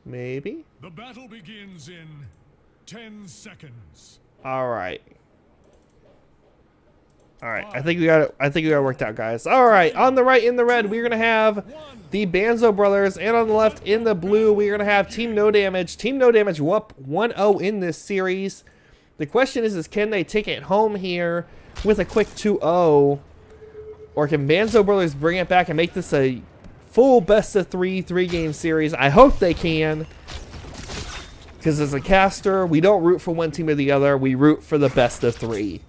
Maybe? The battle begins in 10 seconds. Alright. Alright, I think we got it. I think we got it worked out, guys. Alright, on the right in the red, we're gonna have the Banzo brothers, and on the left in the blue, we're gonna have Team No Damage. Team No Damage up 1-0 in this series. The question is can they take it home here with a quick 2-0? Or can Banzo brothers bring it back and make this a full best of 3-game series? I hope they can. Because as a caster, we don't root for one team or the other. We root for the best of 3.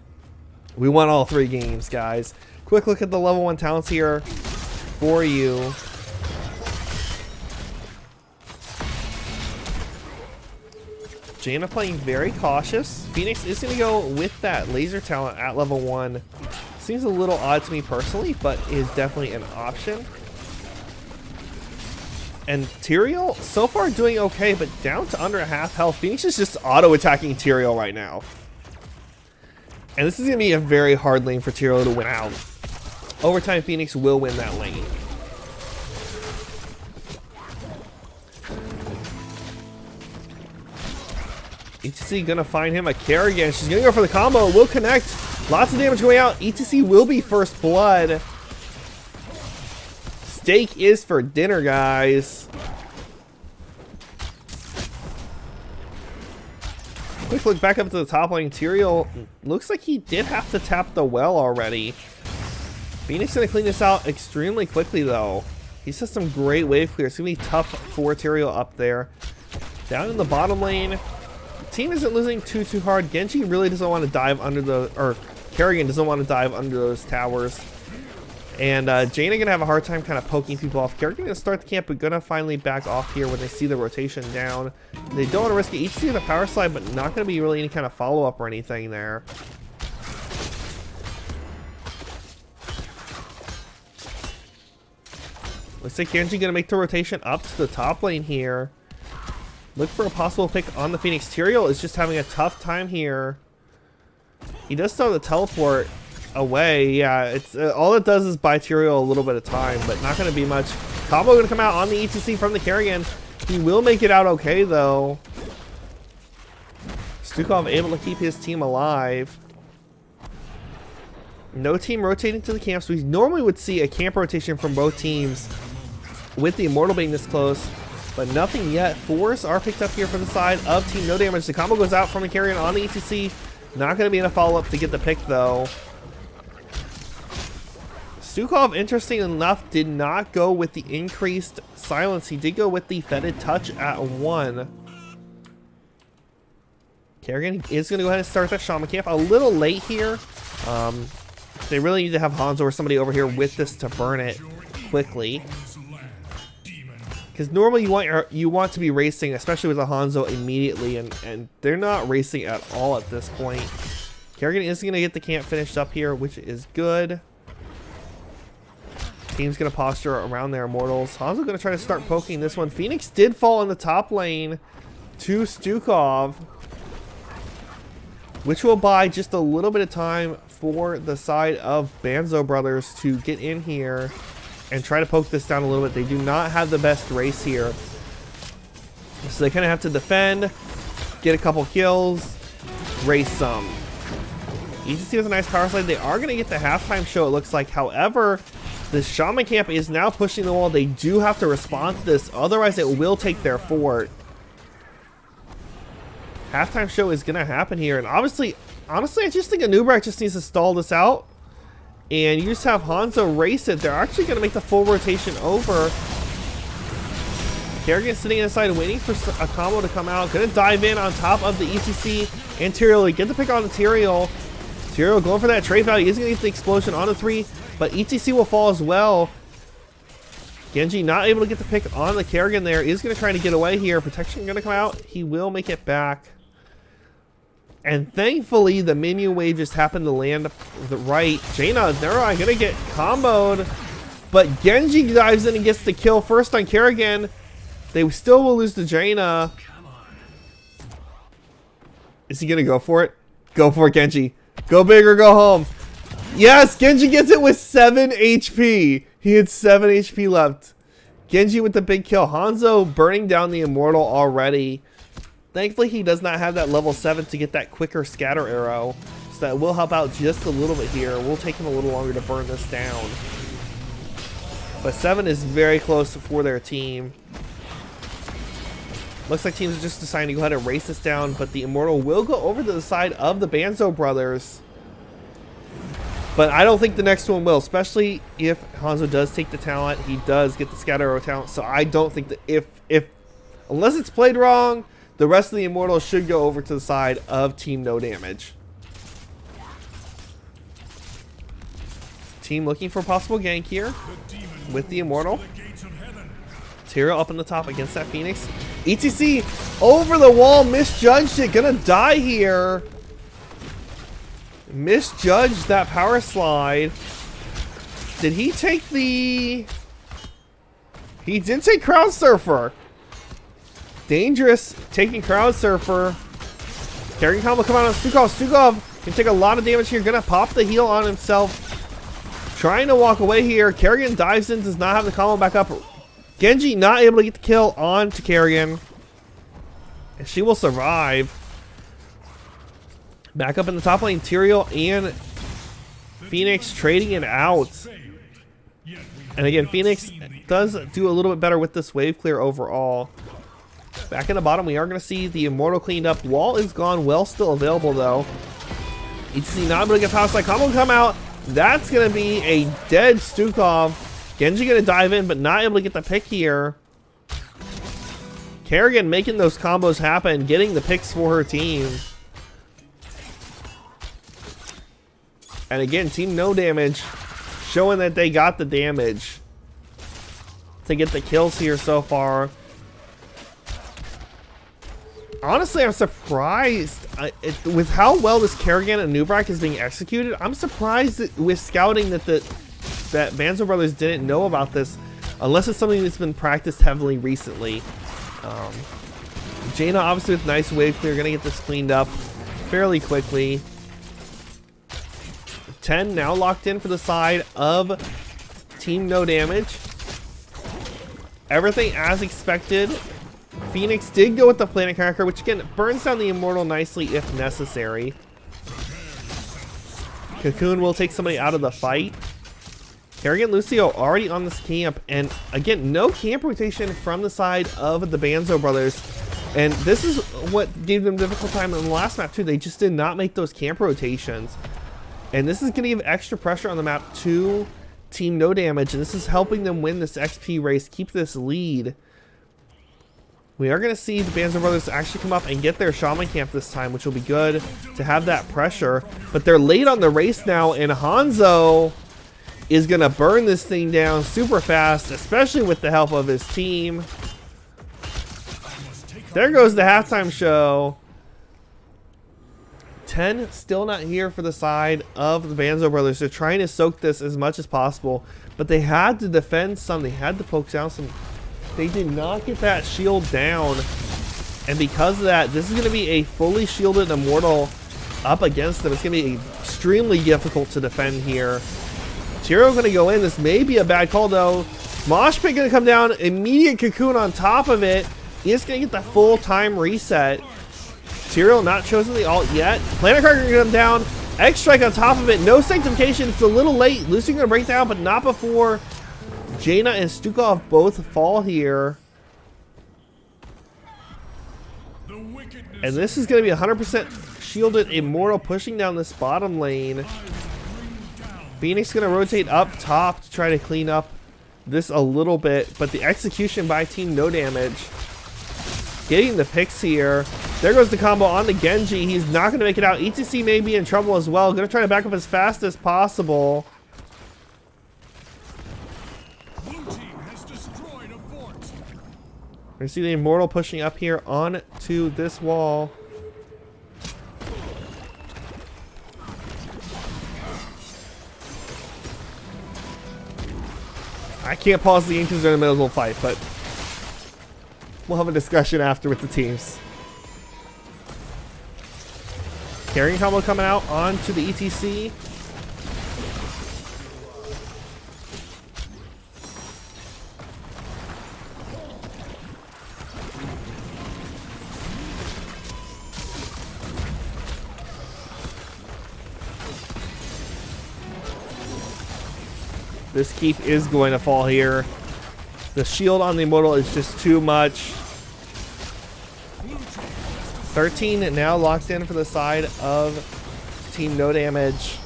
We won all 3 games, guys. Quick look at the level 1 talents here for you. Jaina playing very cautious. Phoenix is going to go with that laser talent at level 1. Seems a little odd to me personally, but is definitely an option. And Tyrael, so far doing okay, but down to under half health. Phoenix is just auto-attacking Tyrael right now. And this is going to be a very hard lane for Tyrael to win out. Over time, Phoenix will win that lane. ETC going to find him a Kerrigan. She's going to go for the combo. Will connect. Lots of damage going out. ETC will be first blood. Steak is for dinner, guys. Quick look back up to the top lane. Tyrael looks like he did have to tap the well already. Phoenix going to clean this out extremely quickly, though. He's just some great wave clear. It's going to be tough for Tyrael up there. Down in the bottom lane, the team isn't losing too hard. Genji really doesn't want to dive under the... or Kerrigan doesn't want to dive under those towers. And Jaina going to have a hard time kind of poking people off. Kerrigan going to start the camp, but going to finally back off here when they see the rotation down. They don't want to risk it. Each see the power slide, but not going to be really any kind of follow-up or anything there. Looks like Genji going to make the rotation up to the top lane here. Look for a possible pick on the Phoenix. Tyrael is just having a tough time here. He does still have the teleport away. Yeah, it's all it does is buy Tyrael a little bit of time, but not going to be much. Combo going to come out on the ETC from the Kerrigan. He will make it out okay, though. Stukov able to keep his team alive. No team rotating to the camps. We normally would see a camp rotation from both teams with the Immortal being this close, but nothing yet. Fours are picked up here from the side of Team No Damage. The combo goes out from the Carrion on the ETC. Not going to be enough follow-up to get the pick, though. Stukov, interesting enough, did not go with the increased silence. He did go with the fetid touch at 1. Kerrigan is going to go ahead and start that Shaman Camp. A little late here. They really need to have Hanzo or somebody over here with this to burn it quickly. Because normally you want to be racing, especially with a Hanzo immediately, and they're not racing at all at this point. Kerrigan is going to get the camp finished up here, which is good. Team's going to posture around their Immortals. Hanzo going to try to start poking this one. Phoenix did fall in the top lane to Stukov, which will buy just a little bit of time for the side of Banzo brothers to get in here and try to poke this down a little bit. They do not have the best race here, so they kind of have to defend, get a couple kills, race some. ETC has a nice power slide. They are going to get the halftime show, it looks like. However, the Shaman Camp is now pushing the wall. They do have to respond to this, otherwise it will take their fort. Halftime show is going to happen here, and honestly, I just think Anubrak just needs to stall this out, and you just have Hanzo race it. They're actually going to make the full rotation over. Kerrigan sitting inside waiting for a combo to come out. Going to dive in on top of the ECC and Tyrael. Get the pick on the Tyrael. Tyrael going for that trade value. He's going to get the explosion on the 3, but ETC will fall as well. Genji not able to get the pick on the Kerrigan there. Is going to try to get away here. Protection going to come out. He will make it back. And thankfully, the minion wave just happened to land the right. Jaina, they're going to get comboed. But Genji dives in and gets the kill first on Kerrigan. They still will lose to Jaina. Is he going to go for it? Go for it, Genji. Go big or go home. Yes, Genji gets it with 7 HP. He had 7 HP left. Genji with the big kill. Hanzo burning down the Immortal already. Thankfully, he does not have that level 7 to get that quicker scatter arrow. So that will help out just a little bit here. We'll take him a little longer to burn this down. But 7 is very close for their team. Looks like teams are just deciding to go ahead and race this down. But the Immortal will go over to the side of the Banzo brothers. But I don't think the next one will. Especially if Hanzo does take the talent. He does get the scatter arrow talent. So I don't think that if unless it's played wrong, the rest of the Immortals should go over to the side of Team No Damage. Team looking for a possible gank here with the Immortal. Tyrael up in the top against that Phoenix. ETC over the wall, misjudged it. Gonna die here. Misjudged that power slide. Did he take the... He did take Crowd Surfer. Dangerous taking Crowd Surfer. Kerrigan combo come out on Stukov. Stukov can take a lot of damage here. Gonna pop the heal on himself. Trying to walk away here. Kerrigan dives in, does not have the combo back up. Genji not able to get the kill on to Kerrigan. And she will survive. Back up in the top lane, Tyrael and Phoenix trading it out. And again, Phoenix does do a little bit better with this wave clear overall. Back in the bottom, we are going to see the Immortal cleaned up. Wall is gone. Well still available, though. ETC not able to get power slide. Combo come out. That's going to be a dead Stukov. Genji going to dive in, but not able to get the pick here. Kerrigan making those combos happen, getting the picks for her team. And again, Team No Damage showing that they got the damage to get the kills here so far. Honestly, I'm surprised with how well this Kerrigan and Nubrak is being executed. I'm surprised that with scouting that Banzo Brothers didn't know about this, unless it's something that's been practiced heavily recently. Jaina obviously with nice wave clear, gonna get this cleaned up fairly quickly. 10 now locked in for the side of Team No Damage. Everything as expected. Phoenix did go with the Planet Cracker, which again burns down the Immortal nicely if necessary. Cocoon will take somebody out of the fight. Kerrigan Lucio already on this camp, and again, no camp rotation from the side of the Banzo brothers. And this is what gave them difficult time in the last map too. They just did not make those camp rotations. And this is going to give extra pressure on the map to Team No Damage, and this is helping them win this XP race, keep this lead. We are going to see the Banzo brothers actually come up and get their Shaman camp this time, which will be good to have that pressure. But they're late on the race now, and Hanzo is going to burn this thing down super fast, especially with the help of his team. There goes the halftime show. 10 still not here for the side of the Banzo brothers. They're trying to soak this as much as possible, but they had to defend some. They had to poke down some. They did not get that shield down, and because of that, this is going to be a fully shielded Immortal up against them. It's going to be extremely difficult to defend here. Tyro going to go in. This may be a bad call though. Mosh Pit going to come down. Immediate Cocoon on top of it. He's going to get the full time reset. Tyro not chosen the ult yet. Planet Cracker going to come down. X Strike on top of it. No Sanctification. It's a little late. Lucy going to break down, but not before Jaina and Stukov both fall here. And this is going to be 100% shielded Immortal pushing down this bottom lane. Phoenix going to rotate up top to try to clean up this a little bit, but the execution by Team No Damage. Getting the picks here. There goes the combo on the Genji. He's not going to make it out. ETC may be in trouble as well. Going to try to back up as fast as possible. We see the Immortal pushing up here onto this wall. I can't pause the Inquisitor in the middle of the fight, but we'll have a discussion after with the teams. Carrying combo coming out onto the ETC. This keep is going to fall here. The shield on the Immortal is just too much. 13 now locked in for the side of Team No Damage.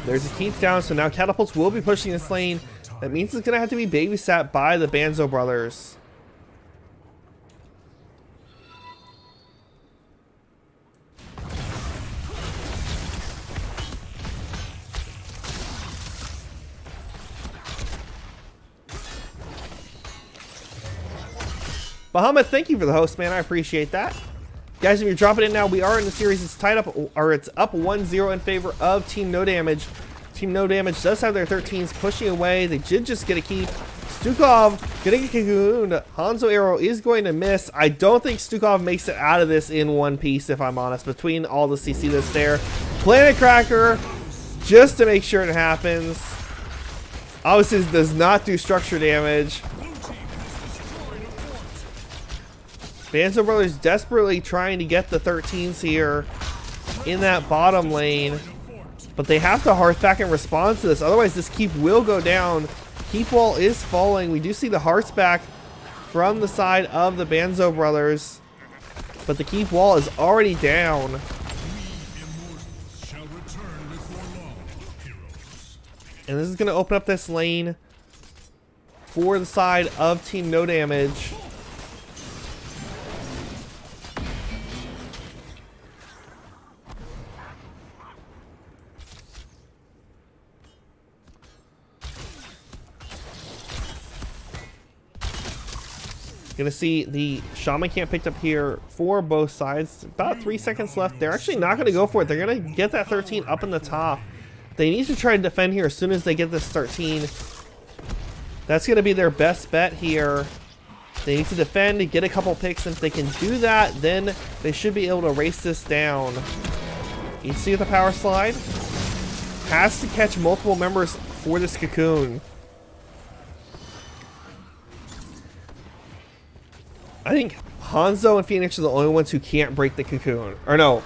There's a keep down, so now Catapults will be pushing this lane. That means it's going to have to be babysat by the Banzo brothers. Bahamut, thank you for the host, man. I appreciate that. Guys, if you're dropping in now, we are in the series. It's tied up, or it's up 1-0 in favor of Team No Damage. Team No Damage does have their 13s pushing away. They did just get a keep. Stukov getting a cocoon. Hanzo arrow is going to miss. I don't think Stukov makes it out of this in one piece, if I'm honest, between all the CC that's there. Planet Cracker, just to make sure it happens. Obviously, this does not do structure damage. Banzo brothers desperately trying to get the 13s here in that bottom lane, but they have to hearth back and respond to this. Otherwise, this keep will go down. Keep wall is falling. We do see the hearts back from the side of the Banzo brothers, but the keep wall is already down. And this is going to open up this lane for the side of Team No Damage. Gonna see the Shaman camp picked up here for both sides. About 3 seconds left. They're actually not gonna go for it. They're gonna get that 13 up in the top. They need to try to defend here as soon as they get this 13. That's gonna be their best bet here. They need to defend and get a couple picks, and if they can do that, then they should be able to race this down. You see the power slide? Has to catch multiple members for this cocoon. I think Hanzo and Phoenix are the only ones who can't break the cocoon. Or no,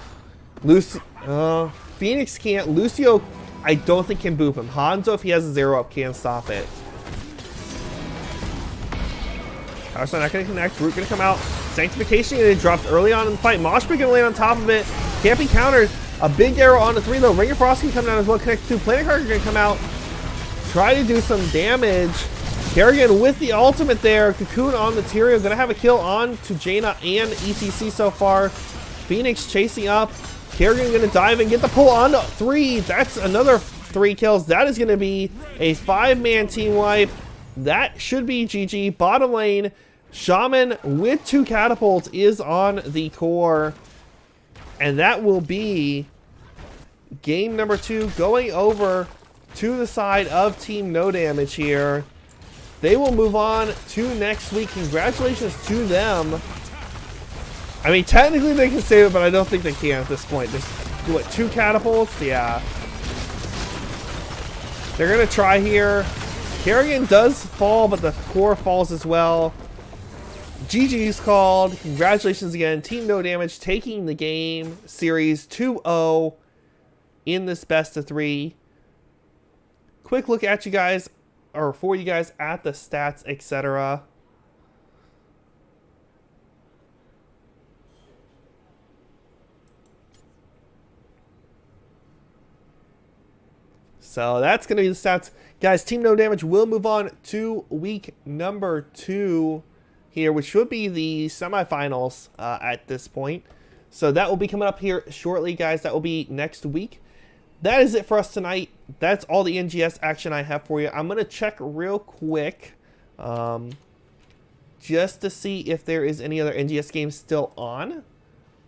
Lucy. Phoenix can't. Lucio, I don't think can boop him. Hanzo, if he has a 0-up, can stop it. Power's not going to connect. Root going to come out. Sanctification getting dropped early on in the fight. Moshpit going to land on top of it. Can't be countered. A big arrow on the 3 though. Ring of Frost can come down as well. Connect to Planet Card going to come out. Try to do some damage. Kerrigan with the ultimate there. Cocoon on the Tyrael. Going to have a kill on to Jaina and ETC so far. Phoenix chasing up. Kerrigan going to dive and get the pull on 3. That's another 3 kills. That is going to be a 5-man team wipe. That should be GG. Bottom lane, Shaman with 2 catapults is on the core. And that will be game number 2 going over to the side of Team No Damage here. They will move on to next week. Congratulations to them. I mean, technically they can save it, but I don't think they can at this point. There's, what, 2 catapults? Yeah. They're going to try here. Kerrigan does fall, but the core falls as well. GG's called. Congratulations again. Team No Damage taking the game series 2-0 in this best of 3. Quick look at you guys, or for you guys, at the stats, etc. So that's going to be the stats. Guys, Team No Damage will move on to week number 2 here, which should be the semifinals at this point. So that will be coming up here shortly, guys. That will be next week. That is it for us tonight. That's all the NGS action I have for you. I'm going to check real quick just to see if there is any other NGS games still on.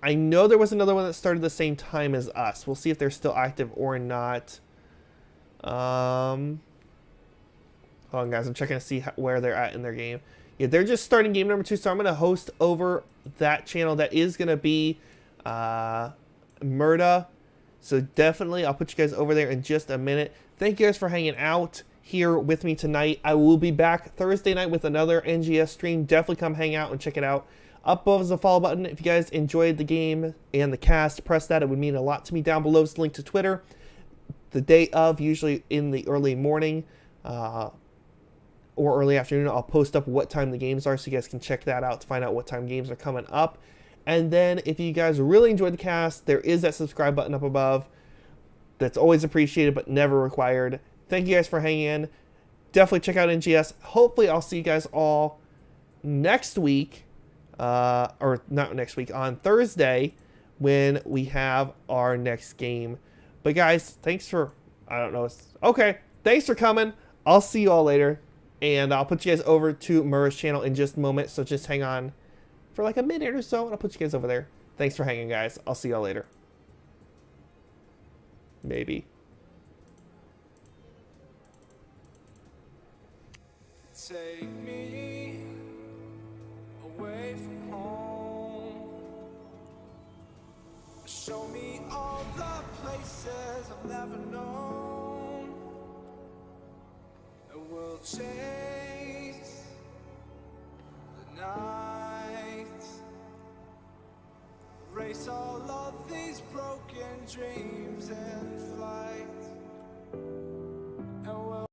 I know there was another one that started the same time as us. We'll see if they're still active or not. Hold on, guys. I'm checking to see where they're at in their game. Yeah, they're just starting game number 2, so I'm going to host over that channel. That is going to be Murda. So definitely, I'll put you guys over there in just a minute. Thank you guys for hanging out here with me tonight. I will be back Thursday night with another NGS stream. Definitely come hang out and check it out. Up above is the follow button. If you guys enjoyed the game and the cast, press that. It would mean a lot to me. Down below is the link to Twitter. The day of, usually in the early morning or early afternoon, I'll post up what time the games are so you guys can check that out to find out what time games are coming up. And then if you guys really enjoyed the cast, there is that subscribe button up above. That's always appreciated but never required. Thank you guys for hanging in. Definitely check out NGS. Hopefully I'll see you guys all next week, or not next week, on Thursday when we have our next game. But guys, thanks for, I don't know, okay, thanks for coming. I'll see you all later. And I'll put you guys over to Murray's channel in just a moment, so just hang on for like a minute or so, and I'll put you guys over there. Thanks for hanging, guys. I'll see y'all later. Maybe. Take me away from home. Show me all the places I've never known. And we'll chase the night, erase all of these broken dreams and